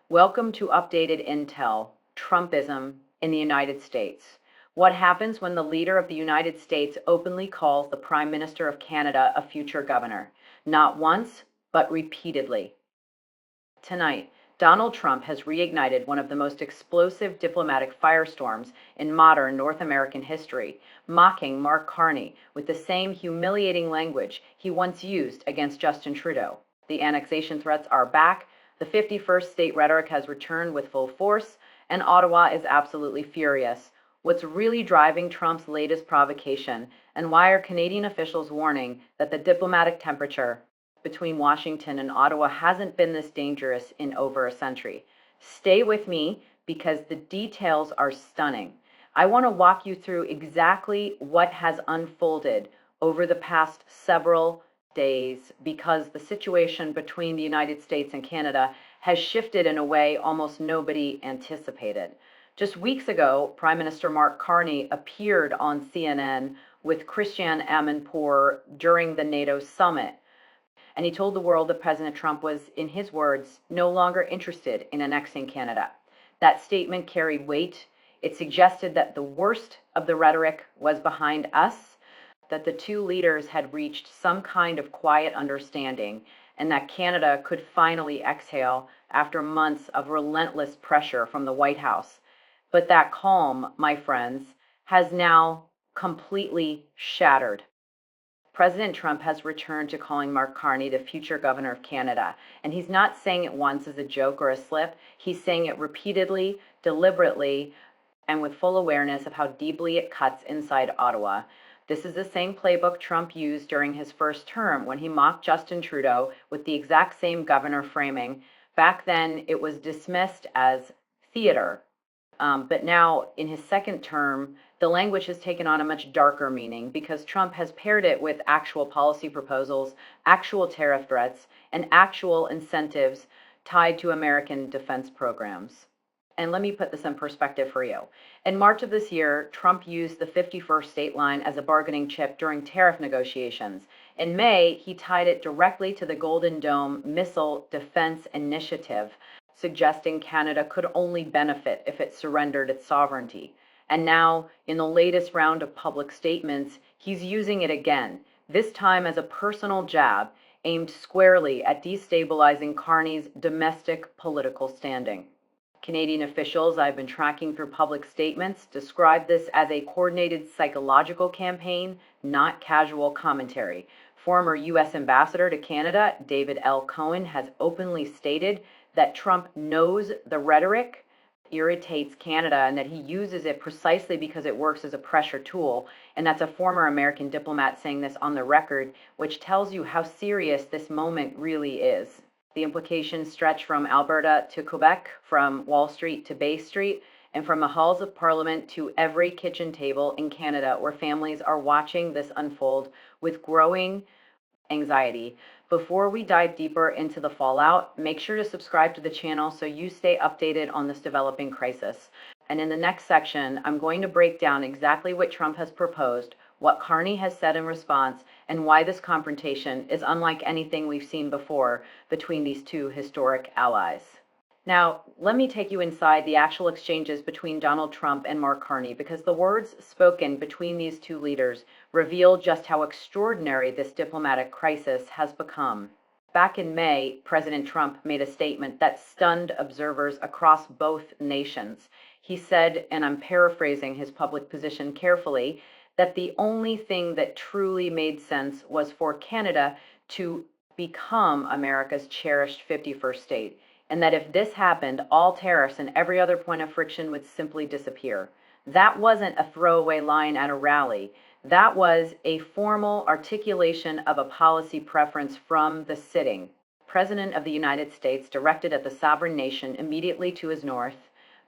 Welcome to Updated Intel, Trumpism in the United States. What happens when the leader of the United States openly calls the Prime Minister of Canada a future governor? Not once, but repeatedly. Tonight, Donald Trump has reignited one of the most explosive diplomatic firestorms in modern North American history, mocking Mark Carney with the same humiliating language he once used against Justin Trudeau. The annexation threats are back, the 51st state rhetoric has returned with full force, and Ottawa is absolutely furious. What's really driving Trump's latest provocation, and why are Canadian officials warning that the diplomatic temperature between Washington and Ottawa hasn't been this dangerous in over a century? Stay with me because the details are stunning. I want to walk you through exactly what has unfolded over the past several days because the situation between the United States and Canada has shifted in a way almost nobody anticipated. Just weeks ago, Prime Minister Mark Carney appeared on CNN with Christiane Amanpour during the NATO summit, and he told the world that President Trump was, in his words, no longer interested in annexing Canada. That statement carried weight. It suggested that the worst of the rhetoric was behind us, that the two leaders had reached some kind of quiet understanding, and that Canada could finally exhale after months of relentless pressure from the White House. But that calm, my friends, has now completely shattered. President Trump has returned to calling Mark Carney the future governor of Canada. And he's not saying it once as a joke or a slip. He's saying it repeatedly, deliberately, and with full awareness of how deeply it cuts inside Ottawa. This is the same playbook Trump used during his first term when he mocked Justin Trudeau with the exact same governor framing. Back then, it was dismissed as theater. But now, in his second term, the language has taken on a much darker meaning because Trump has paired it with actual policy proposals, actual tariff threats, and actual incentives tied to American defense programs. And let me put this in perspective for you. In March of this year, Trump used the 51st state line as a bargaining chip during tariff negotiations. In May, he tied it directly to the Golden Dome Missile Defense Initiative, suggesting Canada could only benefit if it surrendered its sovereignty. And now, in the latest round of public statements, he's using it again, this time as a personal jab aimed squarely at destabilizing Carney's domestic political standing. Canadian officials I've been tracking through public statements describe this as a coordinated psychological campaign, not casual commentary. Former U.S. Ambassador to Canada, David L. Cohen, has openly stated that Trump knows the rhetoric irritates Canada and that he uses it precisely because it works as a pressure tool. And that's a former American diplomat saying this on the record, which tells you how serious this moment really is. The implications stretch from Alberta to Quebec, from Wall Street to Bay Street, and from the halls of Parliament to every kitchen table in Canada, where families are watching this unfold with growing anxiety. Before we dive deeper into the fallout, make sure to subscribe to the channel so you stay updated on this developing crisis. And in the next section, I'm going to break down exactly what Trump has proposed, what Carney has said in response, and why this confrontation is unlike anything we've seen before between these two historic allies. Now, let me take you inside the actual exchanges between Donald Trump and Mark Carney, because the words spoken between these two leaders reveal just how extraordinary this diplomatic crisis has become. Back in May, President Trump made a statement that stunned observers across both nations. He said, and I'm paraphrasing his public position carefully, that the only thing that truly made sense was for Canada to become America's cherished 51st state, and that if this happened, all tariffs and every other point of friction would simply disappear. That wasn't a throwaway line at a rally. That was a formal articulation of a policy preference from the sitting President of the United States, directed at the sovereign nation immediately to his north.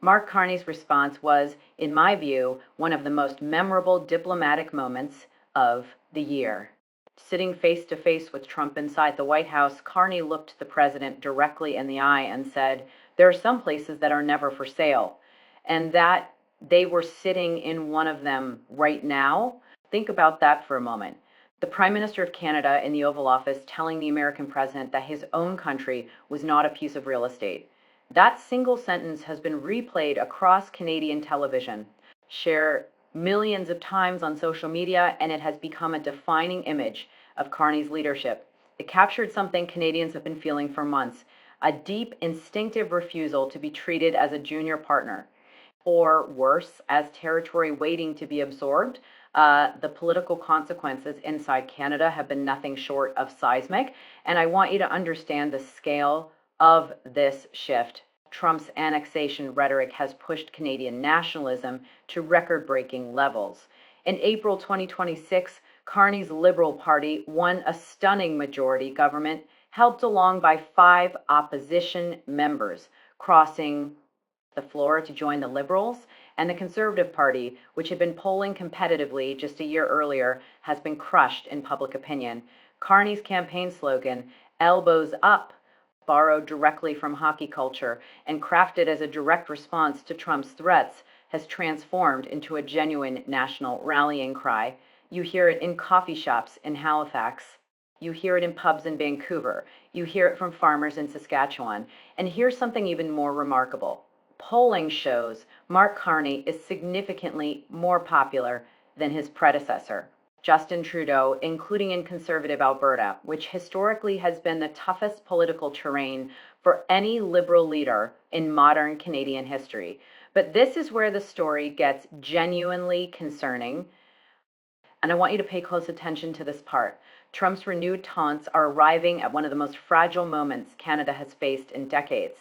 Mark Carney's response was, in my view, one of the most memorable diplomatic moments of the year. Sitting face to face with Trump inside the White House, Carney looked the president directly in the eye and said, "There are some places that are never for sale," and that they were sitting in one of them right now. Think about that for a moment. The Prime Minister of Canada in the Oval Office telling the American president that his own country was not a piece of real estate. That single sentence has been replayed across Canadian television, shared millions of times on social media, and it has become a defining image of Carney's leadership. It captured something Canadians have been feeling for months: a deep, instinctive refusal to be treated as a junior partner, or worse, as territory waiting to be absorbed. The political consequences inside Canada have been nothing short of seismic, and I want you to understand the scale of this shift. Trump's annexation rhetoric has pushed Canadian nationalism to record breaking levels. In April 2026, Carney's Liberal Party won a stunning majority government, helped along by 5 opposition members, crossing the floor to join the Liberals, and the Conservative Party, which had been polling competitively just a year earlier, has been crushed in public opinion. Carney's campaign slogan, "Elbows Up," borrowed directly from hockey culture and crafted as a direct response to Trump's threats, has transformed into a genuine national rallying cry. You hear it in coffee shops in Halifax. You hear it in pubs in Vancouver. You hear it from farmers in Saskatchewan. And here's something even more remarkable. Polling shows Mark Carney is significantly more popular than his predecessor, Justin Trudeau, including in conservative Alberta, which historically has been the toughest political terrain for any Liberal leader in modern Canadian history. But this is where the story gets genuinely concerning, and I want you to pay close attention to this part. Trump's renewed taunts are arriving at one of the most fragile moments Canada has faced in decades.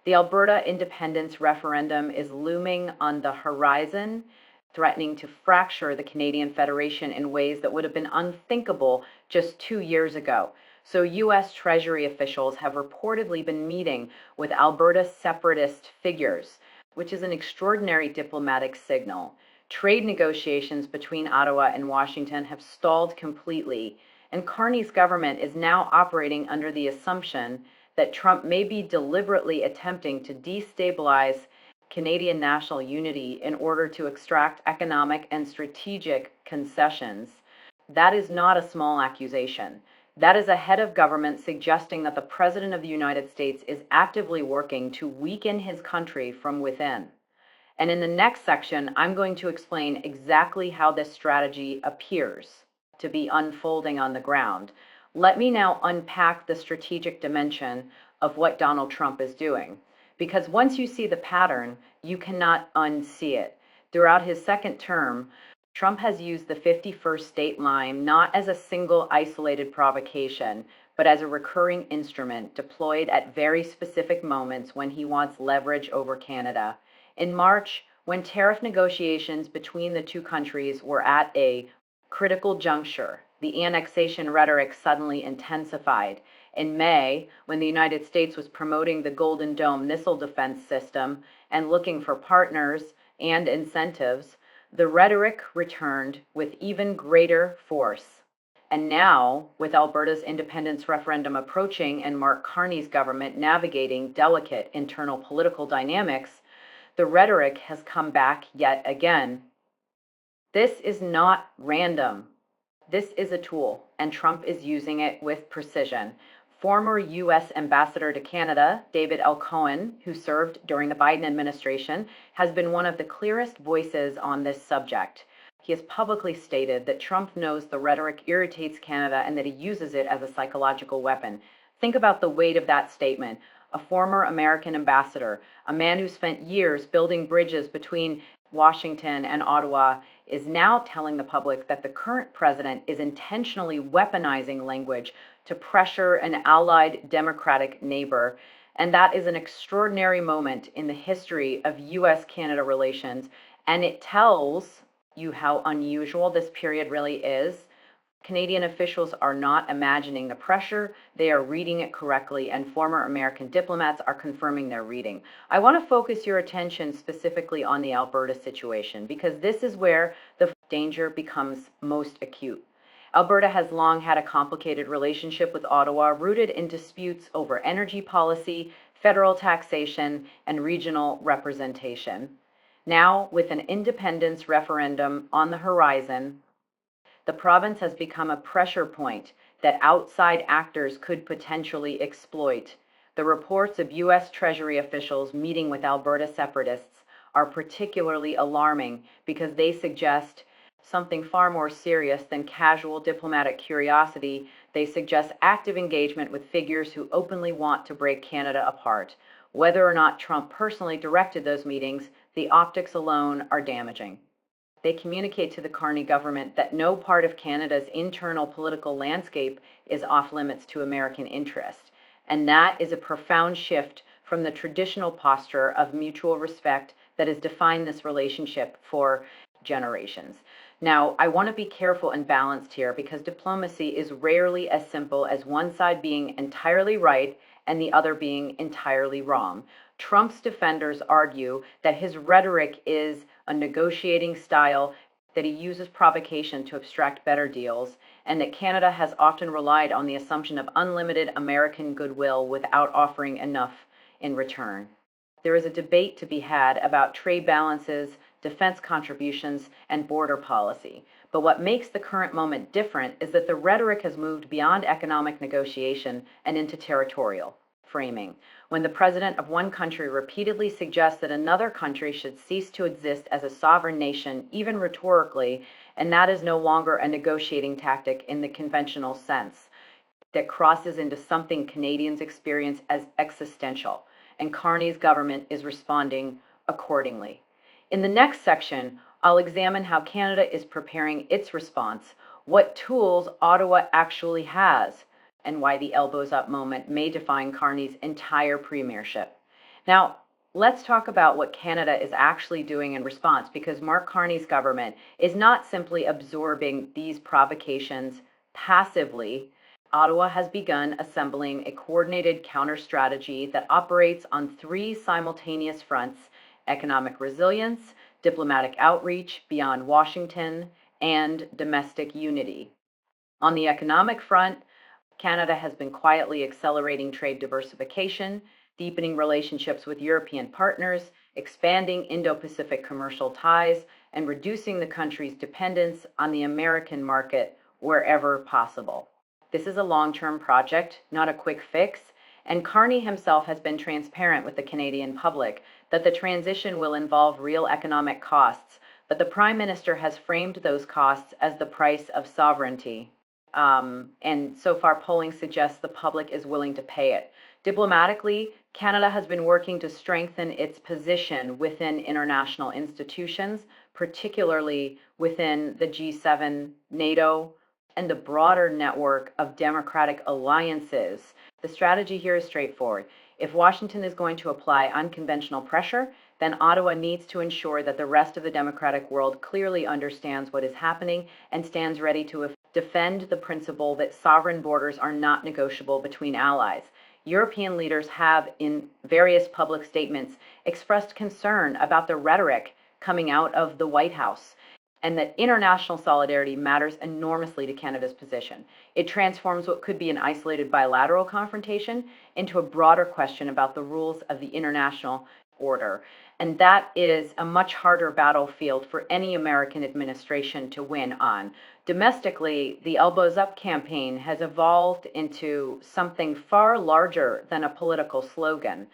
The Alberta independence referendum is looming on the horizon, threatening to fracture the Canadian Federation in ways that would have been unthinkable just 2 years ago. So, U.S. Treasury officials have reportedly been meeting with Alberta separatist figures, which is an extraordinary diplomatic signal. Trade negotiations between Ottawa and Washington have stalled completely, and Carney's government is now operating under the assumption that Trump may be deliberately attempting to destabilize Canadian national unity in order to extract economic and strategic concessions. That is not a small accusation. That is a head of government suggesting that the President of the United States is actively working to weaken his country from within. And in the next section, I'm going to explain exactly how this strategy appears to be unfolding on the ground. Let me now unpack the strategic dimension of what Donald Trump is doing. Because once you see the pattern, you cannot unsee it. Throughout his second term, Trump has used the 51st state line not as a single isolated provocation, but as a recurring instrument deployed at very specific moments when he wants leverage over Canada. In March, when tariff negotiations between the two countries were at a critical juncture, the annexation rhetoric suddenly intensified. In May, when the United States was promoting the Golden Dome missile defense system and looking for partners and incentives, the rhetoric returned with even greater force. And now, with Alberta's independence referendum approaching and Mark Carney's government navigating delicate internal political dynamics, the rhetoric has come back yet again. This is not random. This is a tool, and Trump is using it with precision. Former U.S. Ambassador to Canada, David L. Cohen, who served during the Biden administration, has been one of the clearest voices on this subject. He has publicly stated that Trump knows the rhetoric irritates Canada and that he uses it as a psychological weapon. Think about the weight of that statement. A former American ambassador, a man who spent years building bridges between Washington and Ottawa, is now telling the public that the current president is intentionally weaponizing language to pressure an allied Democratic neighbor. And that is an extraordinary moment in the history of U.S. Canada relations. And it tells you how unusual this period really is. Canadian officials are not imagining the pressure, they are reading it correctly, and former American diplomats are confirming their reading. I want to focus your attention specifically on the Alberta situation, because this is where the danger becomes most acute. Alberta has long had a complicated relationship with Ottawa, rooted in disputes over energy policy, federal taxation, and regional representation. Now, with an independence referendum on the horizon, the province has become a pressure point that outside actors could potentially exploit. The reports of U.S. Treasury officials meeting with Alberta separatists are particularly alarming because they suggest something far more serious than casual diplomatic curiosity. They suggest active engagement with figures who openly want to break Canada apart. Whether or not Trump personally directed those meetings, the optics alone are damaging. They communicate to the Carney government that no part of Canada's internal political landscape is off limits to American interest. And that is a profound shift from the traditional posture of mutual respect that has defined this relationship for generations. Now, I want to be careful and balanced here because diplomacy is rarely as simple as one side being entirely right and the other being entirely wrong. Trump's defenders argue that his rhetoric is a negotiating style, that he uses provocation to extract better deals, and that Canada has often relied on the assumption of unlimited American goodwill without offering enough in return. There is a debate to be had about trade balances, defense contributions, and border policy. But what makes the current moment different is that the rhetoric has moved beyond economic negotiation and into territorial framing. When the president of one country repeatedly suggests that another country should cease to exist as a sovereign nation, even rhetorically, and that is no longer a negotiating tactic in the conventional sense, that crosses into something Canadians experience as existential, and Carney's government is responding accordingly. In the next section, I'll examine how Canada is preparing its response, what tools Ottawa actually has, and why the elbows up moment may define Carney's entire premiership. Now, let's talk about what Canada is actually doing in response, because Mark Carney's government is not simply absorbing these provocations passively. Ottawa has begun assembling a coordinated counter strategy that operates on three simultaneous fronts: economic resilience, diplomatic outreach beyond Washington, and domestic unity. On the economic front, Canada has been quietly accelerating trade diversification, deepening relationships with European partners, expanding Indo-Pacific commercial ties, and reducing the country's dependence on the American market wherever possible. This is a long-term project, not a quick fix, and Carney himself has been transparent with the Canadian public that the transition will involve real economic costs, but the Prime Minister has framed those costs as the price of sovereignty. And so far, polling suggests the public is willing to pay it. Diplomatically, Canada has been working to strengthen its position within international institutions, particularly within the G7, NATO, and the broader network of democratic alliances. The strategy here is straightforward. If Washington is going to apply unconventional pressure, then Ottawa needs to ensure that the rest of the democratic world clearly understands what is happening and stands ready to defend the principle that sovereign borders are not negotiable between allies. European leaders have, in various public statements, expressed concern about the rhetoric coming out of the White House, and that international solidarity matters enormously to Canada's position. It transforms what could be an isolated bilateral confrontation into a broader question about the rules of the international order. And that is a much harder battlefield for any American administration to win on. Domestically, the Elbows Up campaign has evolved into something far larger than a political slogan.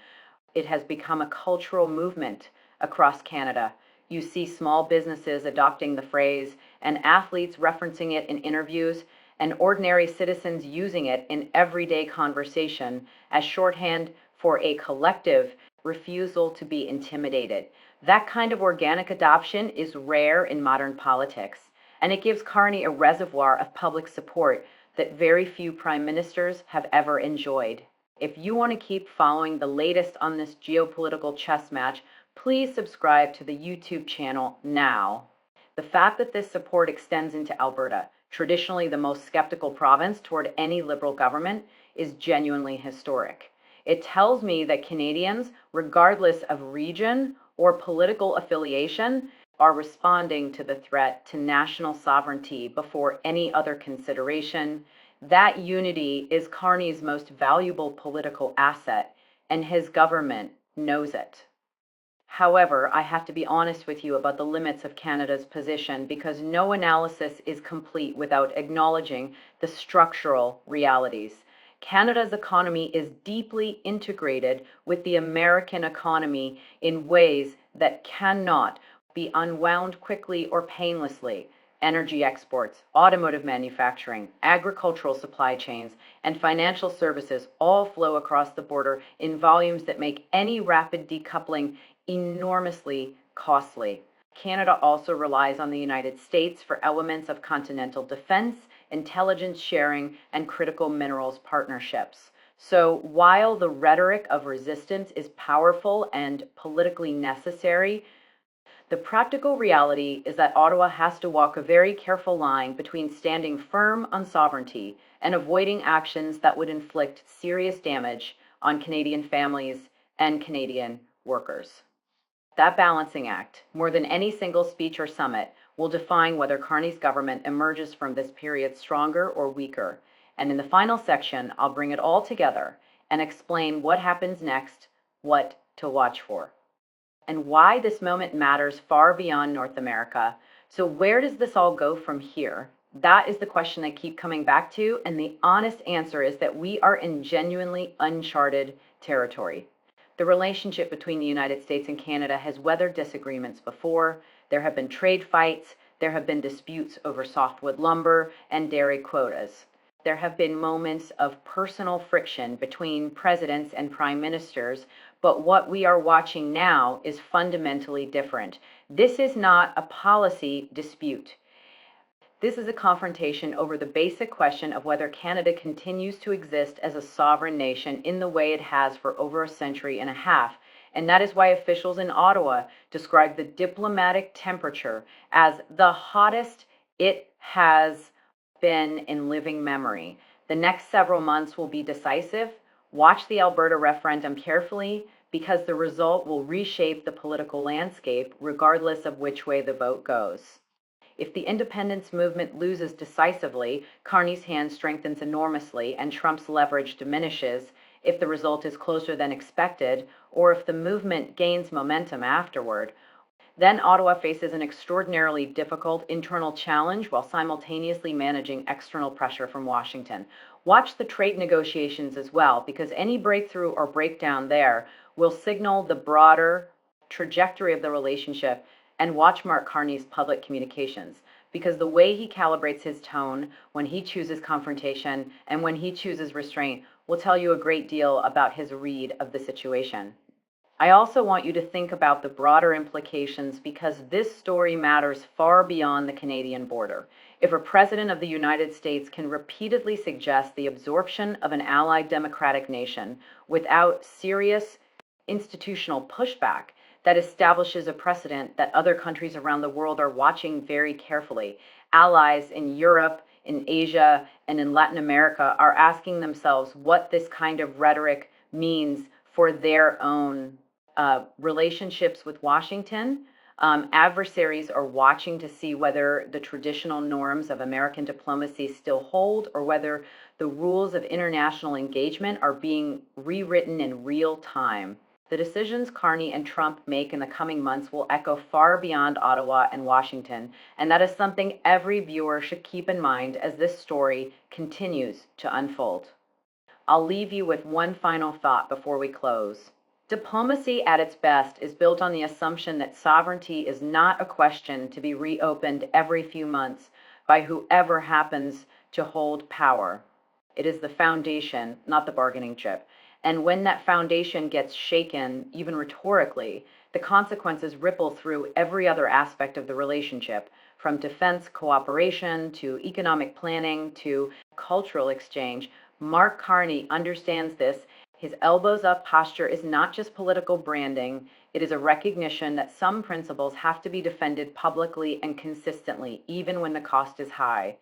It has become a cultural movement across Canada. You see small businesses adopting the phrase, and athletes referencing it in interviews, and ordinary citizens using it in everyday conversation as shorthand for a collective refusal to be intimidated. That kind of organic adoption is rare in modern politics, and it gives Carney a reservoir of public support that very few prime ministers have ever enjoyed. If you want to keep following the latest on this geopolitical chess match, please subscribe to the YouTube channel now. The fact that this support extends into Alberta, traditionally the most skeptical province toward any Liberal government, is genuinely historic. It tells me that Canadians, regardless of region or political affiliation, are responding to the threat to national sovereignty before any other consideration. That unity is Carney's most valuable political asset, and his government knows it. However, I have to be honest with you about the limits of Canada's position because no analysis is complete without acknowledging the structural realities. Canada's economy is deeply integrated with the American economy in ways that cannot be unwound quickly or painlessly. Energy exports, automotive manufacturing, agricultural supply chains, and financial services all flow across the border in volumes that make any rapid decoupling enormously costly. Canada also relies on the United States for elements of continental defense, intelligence sharing, and critical minerals partnerships. So while the rhetoric of resistance is powerful and politically necessary, the practical reality is that Ottawa has to walk a very careful line between standing firm on sovereignty and avoiding actions that would inflict serious damage on Canadian families and Canadian workers. That balancing act, more than any single speech or summit, will define whether Carney's government emerges from this period stronger or weaker. And in the final section, I'll bring it all together and explain what happens next, what to watch for, and why this moment matters far beyond North America. So where does this all go from here? That is the question I keep coming back to, and the honest answer is that we are in genuinely uncharted territory. The relationship between the United States and Canada has weathered disagreements before. There have been trade fights, there have been disputes over softwood lumber and dairy quotas. There have been moments of personal friction between presidents and prime ministers, but what we are watching now is fundamentally different. This is not a policy dispute. This is a confrontation over the basic question of whether Canada continues to exist as a sovereign nation in the way it has for over a century and a half. And that is why officials in Ottawa describe the diplomatic temperature as the hottest it has been in living memory. The next several months will be decisive. Watch the Alberta referendum carefully because the result will reshape the political landscape regardless of which way the vote goes. If the independence movement loses decisively, Carney's hand strengthens enormously and Trump's leverage diminishes. If the result is closer than expected, or if the movement gains momentum afterward, then Ottawa faces an extraordinarily difficult internal challenge while simultaneously managing external pressure from Washington. Watch the trade negotiations as well, because any breakthrough or breakdown there will signal the broader trajectory of the relationship. And watch Mark Carney's public communications, because the way he calibrates his tone when he chooses confrontation and when he chooses restraint will tell you a great deal about his read of the situation. I also want you to think about the broader implications because this story matters far beyond the Canadian border. If a president of the United States can repeatedly suggest the absorption of an allied democratic nation without serious institutional pushback, that establishes a precedent that other countries around the world are watching very carefully. Allies in Europe, in Asia, and in Latin America are asking themselves what this kind of rhetoric means for their own relationships with Washington. Adversaries are watching to see whether the traditional norms of American diplomacy still hold or whether the rules of international engagement are being rewritten in real time. The decisions Carney and Trump make in the coming months will echo far beyond Ottawa and Washington, and that is something every viewer should keep in mind as this story continues to unfold. I'll leave you with one final thought before we close. Diplomacy at its best is built on the assumption that sovereignty is not a question to be reopened every few months by whoever happens to hold power. It is the foundation, not the bargaining chip. And when that foundation gets shaken, even rhetorically, the consequences ripple through every other aspect of the relationship, from defense cooperation to economic planning to cultural exchange. Mark Carney understands this. His elbows up posture is not just political branding, it is a recognition that some principles have to be defended publicly and consistently, even when the cost is high,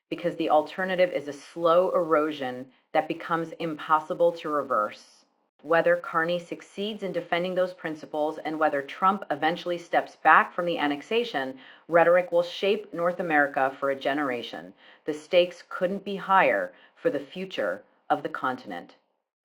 because the alternative is a slow erosion that becomes impossible to reverse. Whether Carney succeeds in defending those principles and whether Trump eventually steps back from the annexation, rhetoric will shape North America for a generation. The stakes couldn't be higher for the future of the continent.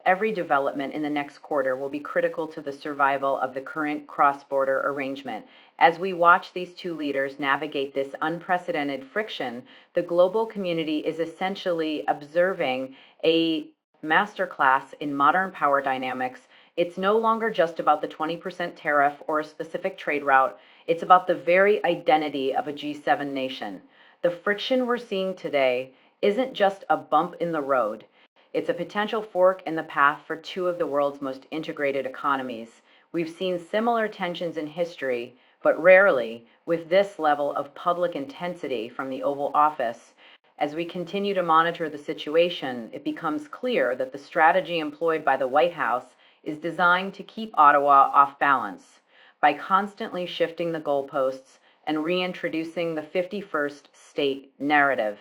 Every development in the next quarter will be critical to the survival of the current cross-border arrangement. As we watch these two leaders navigate this unprecedented friction, the global community is essentially observing a masterclass in modern power dynamics. It's no longer just about the 20% tariff or a specific trade route, it's about the very identity of a G7 nation. The friction we're seeing today isn't just a bump in the road, it's a potential fork in the path for two of the world's most integrated economies. We've seen similar tensions in history, but rarely with this level of public intensity from the Oval Office. As we continue to monitor the situation, it becomes clear that the strategy employed by the White House is designed to keep Ottawa off balance by constantly shifting the goalposts and reintroducing the 51st state narrative.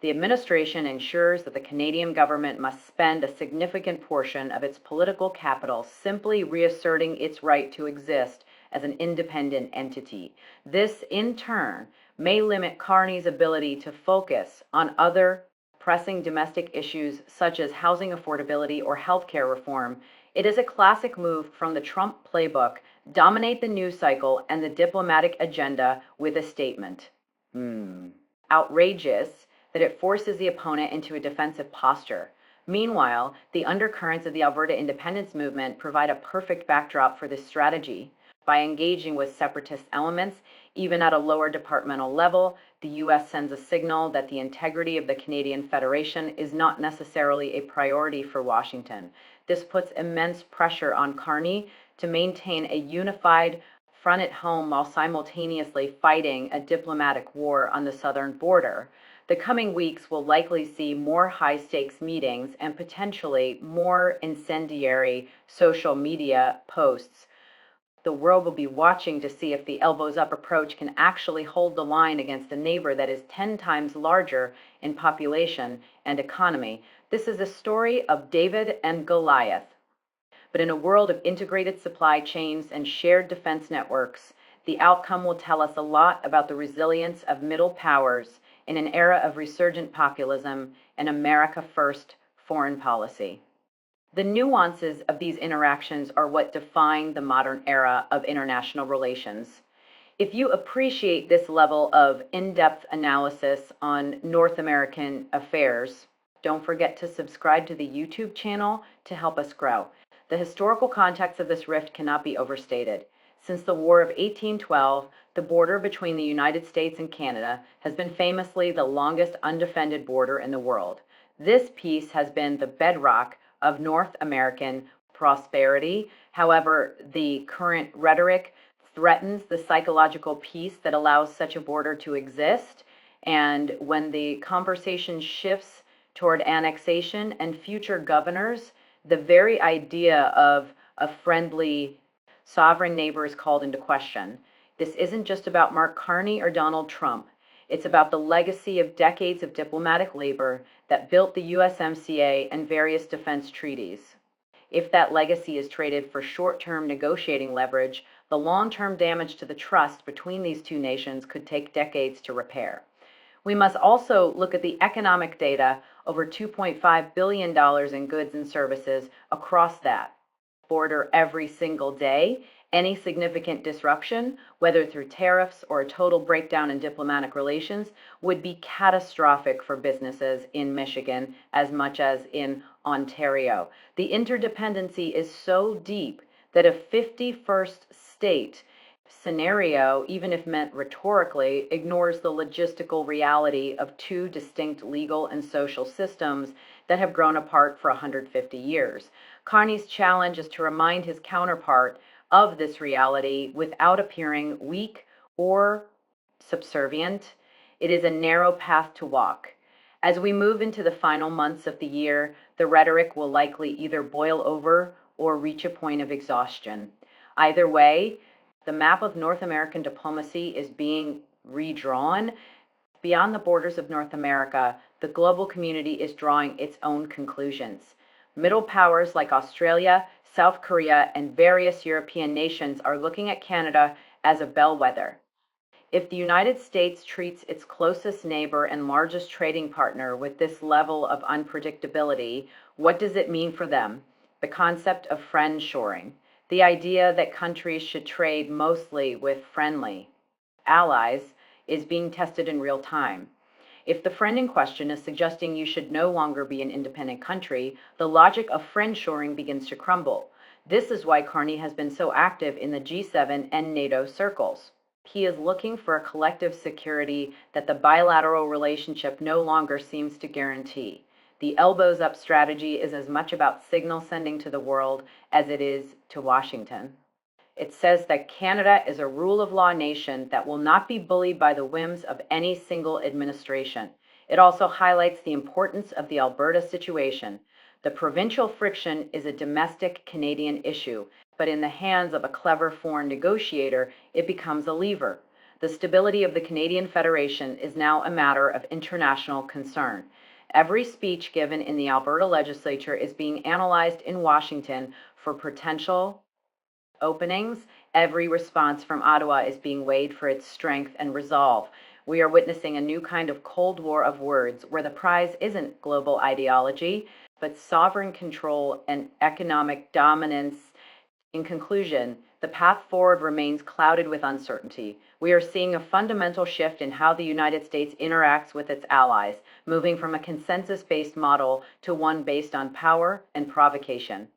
The administration ensures that the Canadian government must spend a significant portion of its political capital simply reasserting its right to exist as an independent entity. This, in turn, may limit Carney's ability to focus on other pressing domestic issues such as housing affordability or healthcare reform. It is a classic move from the Trump playbook: dominate the news cycle and the diplomatic agenda with a statement. Outrageous that it forces the opponent into a defensive posture. Meanwhile, the undercurrents of the Alberta independence movement provide a perfect backdrop for this strategy. By engaging with separatist elements, even at a lower departmental level, the U.S. sends a signal that the integrity of the Canadian Federation is not necessarily a priority for Washington. This puts immense pressure on Carney to maintain a unified front at home while simultaneously fighting a diplomatic war on the southern border. The coming weeks will likely see more high-stakes meetings and potentially more incendiary social media posts. The world will be watching to see if the elbows-up approach can actually hold the line against a neighbor that is 10 times larger in population and economy. This is a story of David and Goliath. But in a world of integrated supply chains and shared defense networks, the outcome will tell us a lot about the resilience of middle powers in an era of resurgent populism and America First foreign policy. The nuances of these interactions are what define the modern era of international relations. If you appreciate this level of in-depth analysis on North American affairs, don't forget to subscribe to the YouTube channel to help us grow. The historical context of this rift cannot be overstated. Since the War of 1812, the border between the United States and Canada has been famously the longest undefended border in the world. This peace has been the bedrock of North American prosperity. However, the current rhetoric threatens the psychological peace that allows such a border to exist. And when the conversation shifts toward annexation and future governors, the very idea of a friendly sovereign neighbor is called into question. This isn't just about Mark Carney or Donald Trump. It's about the legacy of decades of diplomatic labor that built the USMCA and various defense treaties. If that legacy is traded for short-term negotiating leverage, the long-term damage to the trust between these two nations could take decades to repair. We must also look at the economic data: over $2.5 billion in goods and services across that border every single day. Any significant disruption, whether through tariffs or a total breakdown in diplomatic relations, would be catastrophic for businesses in Michigan as much as in Ontario. The interdependency is so deep that a 51st state scenario, even if meant rhetorically, ignores the logistical reality of two distinct legal and social systems that have grown apart for 150 years. Carney's challenge is to remind his counterpart of this reality without appearing weak or subservient. It is a narrow path to walk. As we move into the final months of the year, the rhetoric will likely either boil over or reach a point of exhaustion. Either way, the map of North American diplomacy is being redrawn. Beyond the borders of North America, the global community is drawing its own conclusions. Middle powers like Australia, South Korea, and various European nations are looking at Canada as a bellwether. If the United States treats its closest neighbor and largest trading partner with this level of unpredictability, what does it mean for them? The concept of friendshoring, the idea that countries should trade mostly with friendly allies, is being tested in real time. If the friend in question is suggesting you should no longer be an independent country, the logic of friend shoring begins to crumble. This is why Carney has been so active in the G7 and NATO circles. He is looking for a collective security that the bilateral relationship no longer seems to guarantee. The elbows up strategy is as much about signal sending to the world as it is to Washington. It says that Canada is a rule of law nation that will not be bullied by the whims of any single administration. It also highlights the importance of the Alberta situation. The provincial friction is a domestic Canadian issue, but in the hands of a clever foreign negotiator, it becomes a lever. The stability of the Canadian Federation is now a matter of international concern. Every speech given in the Alberta legislature is being analyzed in Washington for potential openings. Every response from Ottawa is being weighed for its strength and resolve. We are witnessing a new kind of Cold War of words where the prize isn't global ideology, but sovereign control and economic dominance. In conclusion, the path forward remains clouded with uncertainty. We are seeing a fundamental shift in how the United States interacts with its allies, moving from a consensus-based model to one based on power and provocation.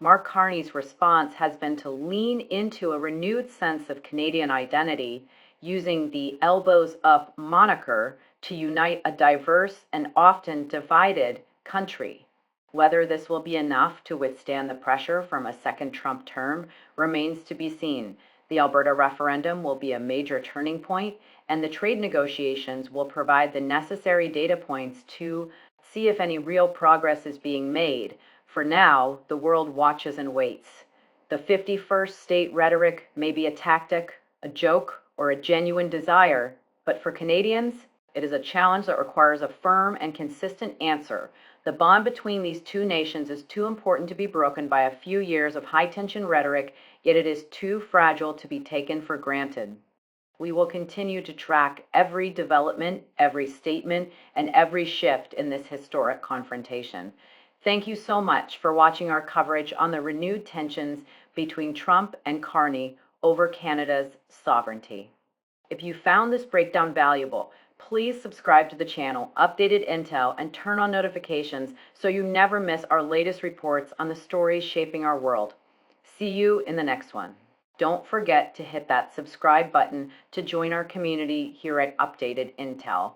Mark Carney's response has been to lean into a renewed sense of Canadian identity, using the elbows up moniker to unite a diverse and often divided country. Whether this will be enough to withstand the pressure from a second Trump term remains to be seen. The Alberta referendum will be a major turning point, and the trade negotiations will provide the necessary data points to see if any real progress is being made. For now, the world watches and waits. The 51st state rhetoric may be a tactic, a joke, or a genuine desire, but for Canadians, it is a challenge that requires a firm and consistent answer. The bond between these two nations is too important to be broken by a few years of high-tension rhetoric, yet it is too fragile to be taken for granted. We will continue to track every development, every statement, and every shift in this historic confrontation. Thank you so much for watching our coverage on the renewed tensions between Trump and Carney over Canada's sovereignty. If you found this breakdown valuable, please subscribe to the channel, updated intel, and turn on notifications so you never miss our latest reports on the stories shaping our world. See you in the next one. Don't forget to hit that subscribe button to join our community here at Updated Intel.